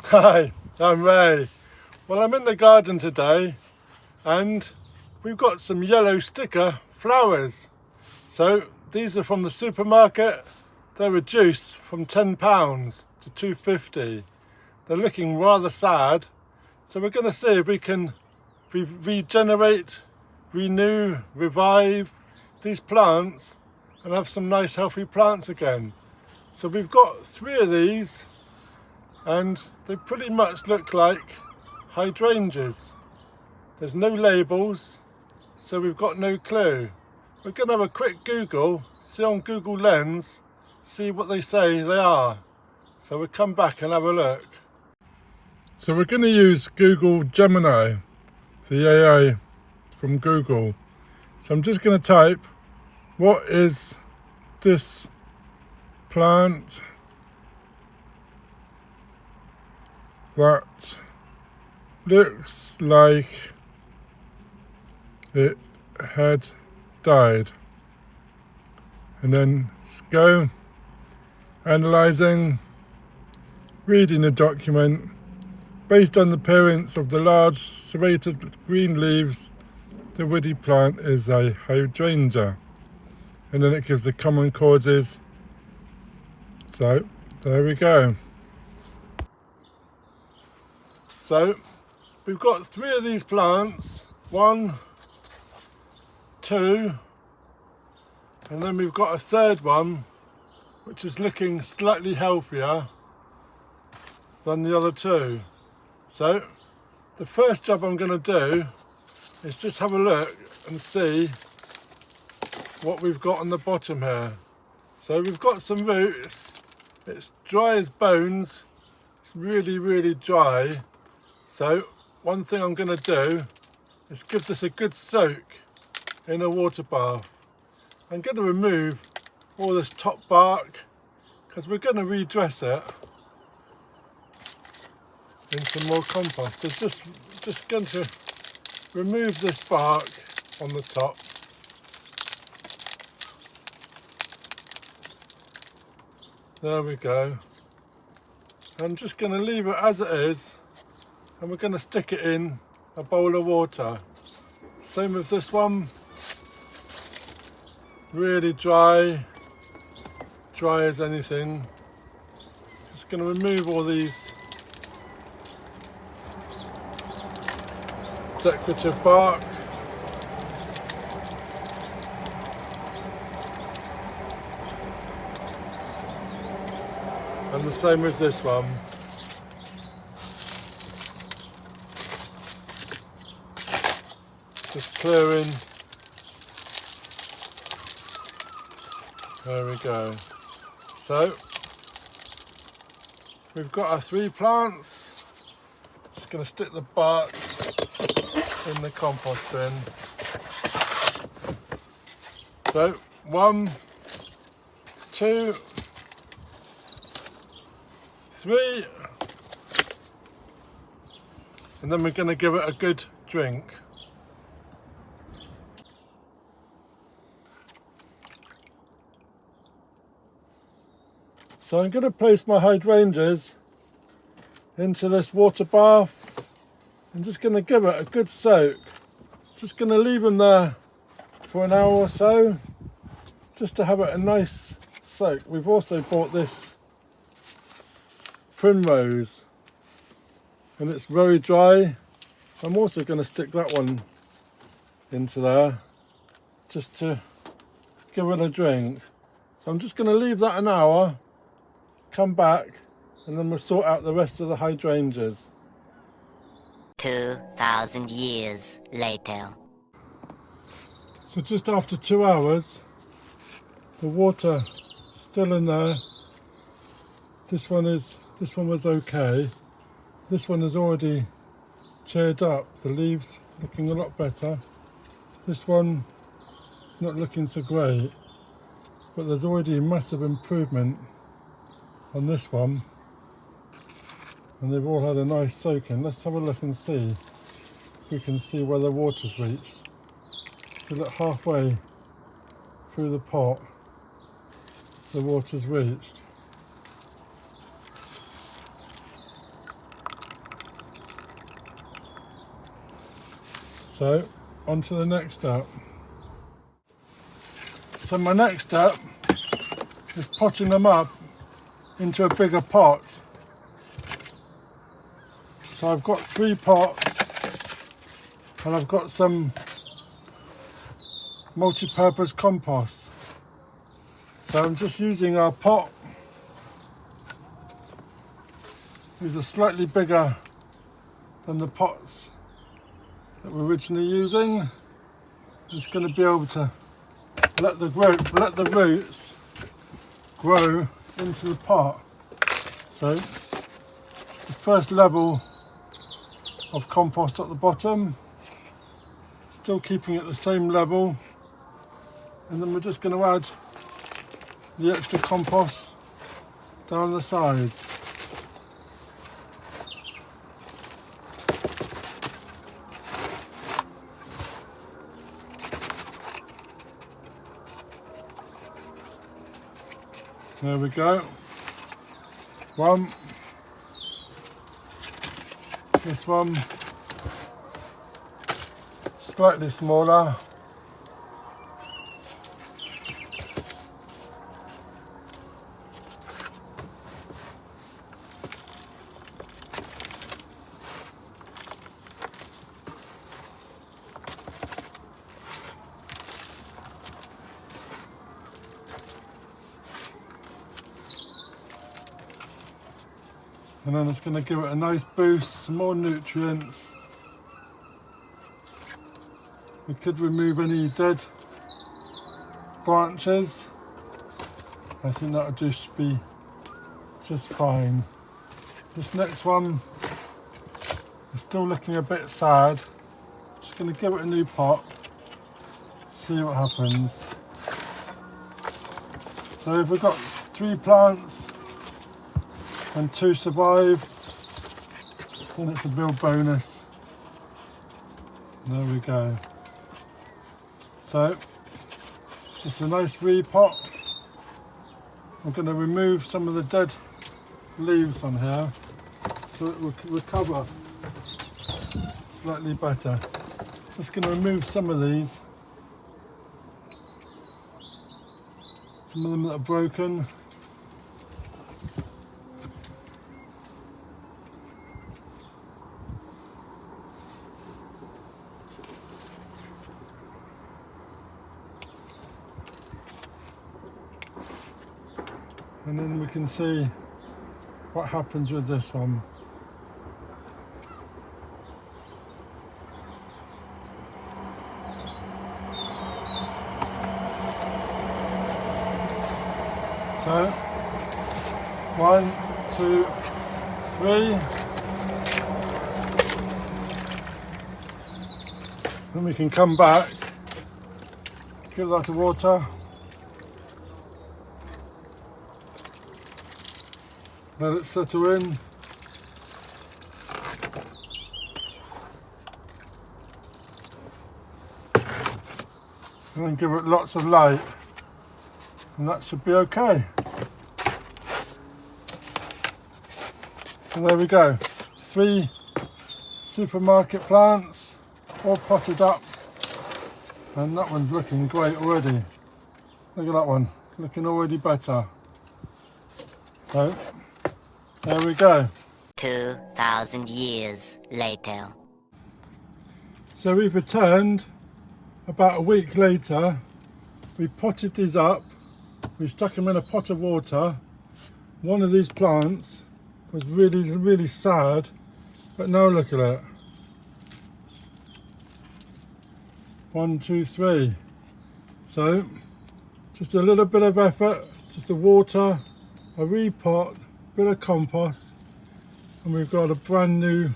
Hi, I'm Ray. Well, I'm in the garden today and we've got some yellow sticker flowers. So these are from the supermarket. They're reduced from £10 to £2.50. They're looking rather sad. So we're going to see if we can regenerate, renew, revive these plants and have some nice healthy plants again. So we've got 3 of these and they pretty much look like hydrangeas. There's no labels, so we've got no clue. We're going to have a quick Google, see on Google Lens, see what they say they are. So we'll come back and have a look. So we're going to use Google Gemini, the AI from Google. So I'm just going to type, what is this plant that looks like it had died? And then go analysing, reading the document. Based on the appearance of the large serrated green leaves, the woody plant is a hydrangea. And then it gives the common causes. So there we go. So we've got 3 of these plants, 1, 2, and then we've got a 3rd one which is looking slightly healthier than the other 2. So the first job I'm going to do is just have a look and see what we've got on the bottom here. So we've got some roots. It's dry as bones. It's really dry. So one thing I'm going to do is give this a good soak in a water bath. I'm going to remove all this top bark because we're going to redress it in some more compost. So just going to remove this bark on the top. There we go. I'm just going to leave it as it is and we're going to stick it in a bowl of water. Same with this one. Really dry as anything. Just going to remove all these decorative bark. And the same with this one. Just clearing. There we go. So we've got our 3 plants. Just going to stick the bark in the compost bin. So 1, 2, 3, and then we're going to give it a good drink. So I'm going to place my hydrangeas into this water bath. I'm just going to give it a good soak. Just going to leave them there for an hour or so, just to have it a nice soak. We've also bought this primrose and it's very dry. I'm also going to stick that one into there just to give it a drink. So I'm just going to leave that an hour, come back, and then we'll sort out the rest of the hydrangeas. 2,000 years later. So just after 2 hours, the water still in there. This one was okay. This one has already cheered up. The leaves looking a lot better. This one not looking so great, but there's already a massive improvement on this one. And they've all had a nice soaking. Let's have a look and see if we can see where the water's reached. So look, halfway through the pot, the water's reached. So on to the next step. So my next step is potting them up into a bigger pot. So I've got 3 pots and I've got some multi-purpose compost. So I'm just using our pot. These are slightly bigger than the pots that we're originally using. It's going to be able to let the roots grow into the pot. So it's the first level of compost at the bottom, still keeping it the same level, and then we're just going to add the extra compost down the sides. There we go. One. This one slightly smaller. And then it's going to give it a nice boost, some more nutrients. We could remove any dead branches. I think that would just be just fine. This next one is still looking a bit sad. Just going to give it a new pot, see what happens. So if we've got 3 plants and 2 survive, then it's a real bonus. There we go. So, just a nice repot. I'm going to remove some of the dead leaves on here so it will recover slightly better. Just going to remove some of these. Some of them that are broken. And then we can see what happens with this one. So, 1, 2, 3. Then we can come back, give that a water. Let it settle in. And then give it lots of light. And that should be okay. And there we go. 3 supermarket plants, all potted up. And that one's looking great already. Look at that one, looking already better. So, there we go. 2,000 years later. So we've returned about a week later. We potted these up. We stuck them in a pot of water. One of these plants was really sad, but now look at it. 1, 2, 3. So just a little bit of effort, just a water, a repot, bit of compost, and we've got a brand new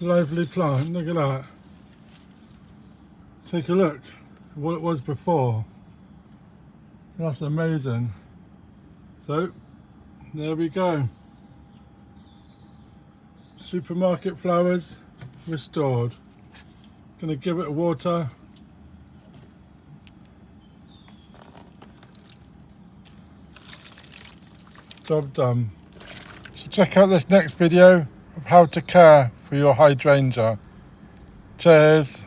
lively plant. Look at that. Take a look at what it was before. That's amazing. So there we go. Supermarket flowers restored. Gonna give it a water. Job done. So check out this next video of how to care for your hydrangea. Cheers.